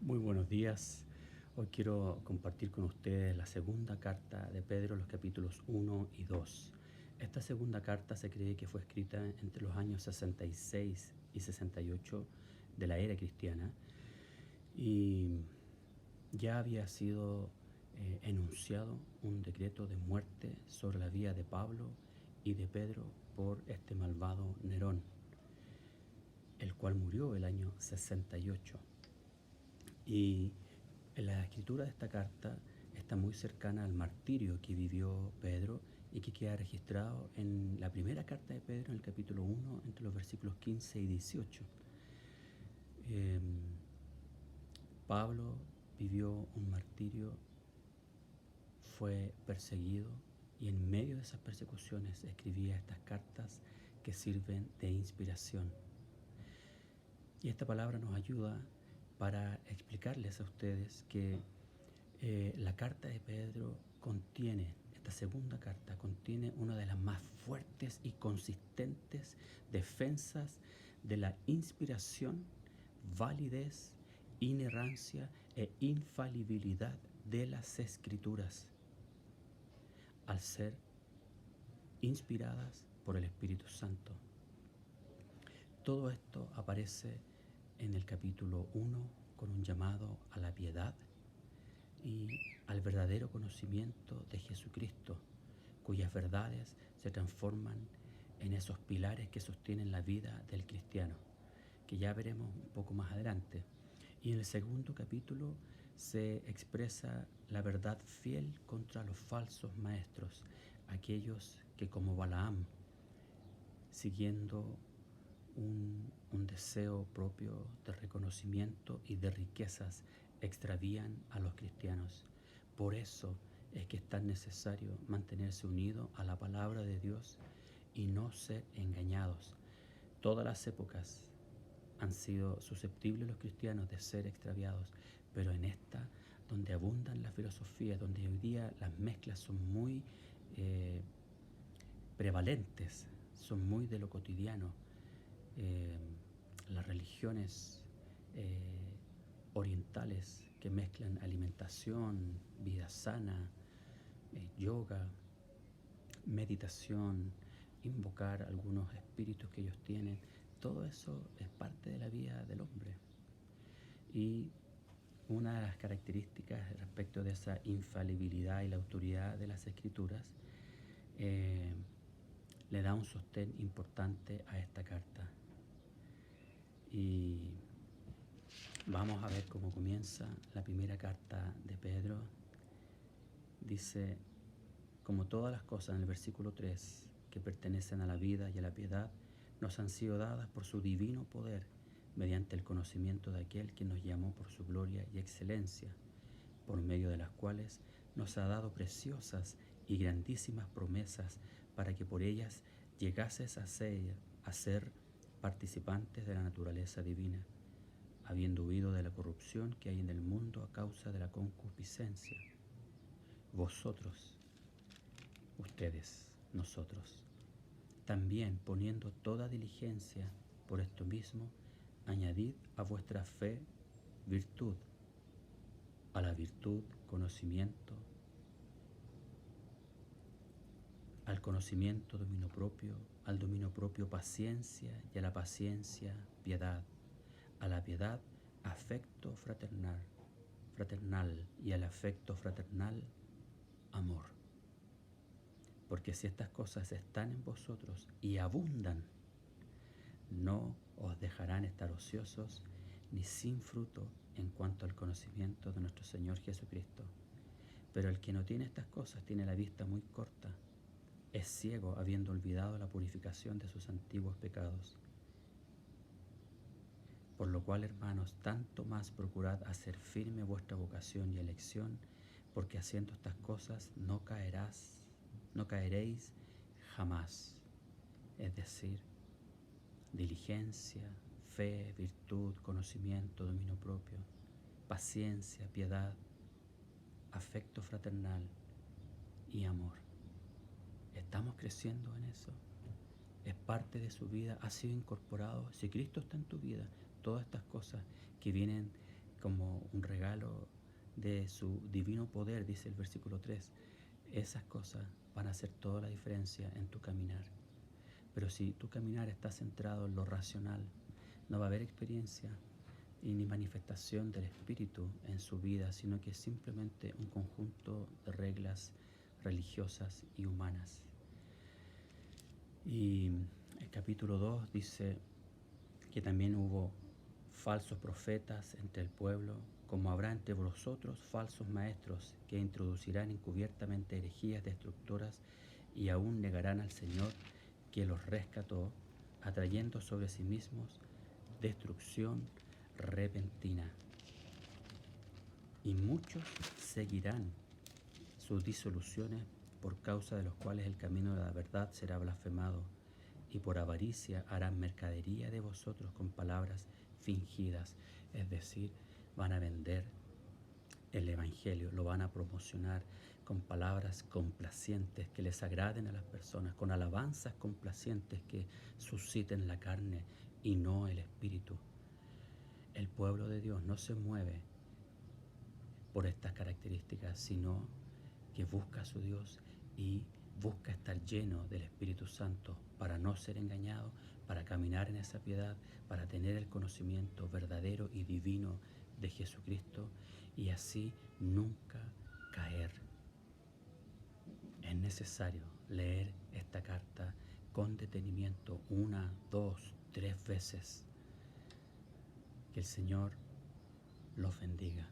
Muy buenos días. Hoy quiero compartir con ustedes la segunda carta de Pedro, los capítulos 1 y 2. Esta segunda carta se cree que fue escrita entre los años 66 y 68 de la era cristiana y ya había sido enunciado un decreto de muerte sobre la vida de Pablo y de Pedro por este malvado Nerón, el cual murió el año 68. Y la escritura de esta carta está muy cercana al martirio que vivió Pedro y que queda registrado en la primera carta de Pedro, en el capítulo 1, entre los versículos 15 y 18. Eh, Pablo vivió un martirio, fue perseguido y en medio de esas persecuciones escribía estas cartas que sirven de inspiración. Y esta palabra nos ayuda para explicarles a ustedes que la carta de Pedro contiene, esta segunda carta contiene una de las más fuertes y consistentes defensas de la inspiración, validez, inerrancia e infalibilidad de las Escrituras, al ser inspiradas por el Espíritu Santo. Todo esto aparece en el capítulo 1 con un llamado a la piedad y al verdadero conocimiento de Jesucristo, cuyas verdades se transforman en esos pilares que sostienen la vida del cristiano, que ya veremos un poco más adelante. Y en el segundo capítulo se expresa la verdad fiel contra los falsos maestros, aquellos que como Balaam, siguiendo un deseo propio de reconocimiento y de riquezas, extravían a los cristianos. Por eso es que es tan necesario mantenerse unido a la palabra de Dios y no ser engañados. Todas las épocas han sido susceptibles los cristianos de ser extraviados, pero en esta, donde abundan las filosofías, donde hoy día las mezclas son muy prevalentes, son muy de lo cotidiano, eh, las religiones orientales que mezclan alimentación, vida sana, yoga, meditación, invocar algunos espíritus que ellos tienen, todo eso es parte de la vida del hombre. Y una de las características respecto de esa infalibilidad y la autoridad de las escrituras le da un sostén importante a esta carta. Y vamos a ver cómo comienza la primera carta de Pedro. Dice, como todas las cosas en el versículo 3 que pertenecen a la vida y a la piedad, nos han sido dadas por su divino poder, mediante el conocimiento de aquel que nos llamó por su gloria y excelencia, por medio de las cuales nos ha dado preciosas y grandísimas promesas para que por ellas llegases a ser participantes de la naturaleza divina, habiendo huido de la corrupción que hay en el mundo a causa de la concupiscencia. Vosotros, ustedes, nosotros, también poniendo toda diligencia por esto mismo, añadid a vuestra fe virtud, a la virtud conocimiento, al conocimiento dominio propio, al dominio propio paciencia y a la paciencia piedad, a la piedad afecto fraternal y al afecto fraternal amor. Porque si estas cosas están en vosotros y abundan, no os dejarán estar ociosos ni sin fruto en cuanto al conocimiento de nuestro Señor Jesucristo. Pero el que no tiene estas cosas tiene la vista muy corta, es ciego habiendo olvidado la purificación de sus antiguos pecados. Por lo cual, hermanos, tanto más procurad hacer firme vuestra vocación y elección, porque haciendo estas cosas no caeréis jamás. Es decir, diligencia, fe, virtud, conocimiento, dominio propio, paciencia, piedad, afecto fraternal y amor. ¿Estamos creciendo en eso? Es parte de su vida, ha sido incorporado. Si Cristo está en tu vida, todas estas cosas que vienen como un regalo de su divino poder, dice el versículo 3. Esas cosas van a hacer toda la diferencia en tu caminar. Pero si tu caminar está centrado en lo racional, no va a haber experiencia y ni manifestación del Espíritu en su vida, sino que es simplemente un conjunto de reglas religiosas y humanas. Y el capítulo 2 dice que también hubo falsos profetas entre el pueblo, como habrá entre vosotros falsos maestros que introducirán encubiertamente herejías destructoras y aún negarán al Señor que los rescató, atrayendo sobre sí mismos destrucción repentina. Y muchos seguirán sus disoluciones, por causa de los cuales el camino de la verdad será blasfemado, y por avaricia harán mercadería de vosotros con palabras fingidas, es decir, van a vender el Evangelio, lo van a promocionar con palabras complacientes que les agraden a las personas, con alabanzas complacientes que susciten la carne y no el espíritu. El pueblo de Dios no se mueve por estas características, sino que busca a su Dios y busca estar lleno del Espíritu Santo para no ser engañado, para caminar en esa piedad, para tener el conocimiento verdadero y divino de Jesucristo y así nunca caer. Es necesario leer esta carta con detenimiento 1, 2, 3 veces. Que el Señor los bendiga.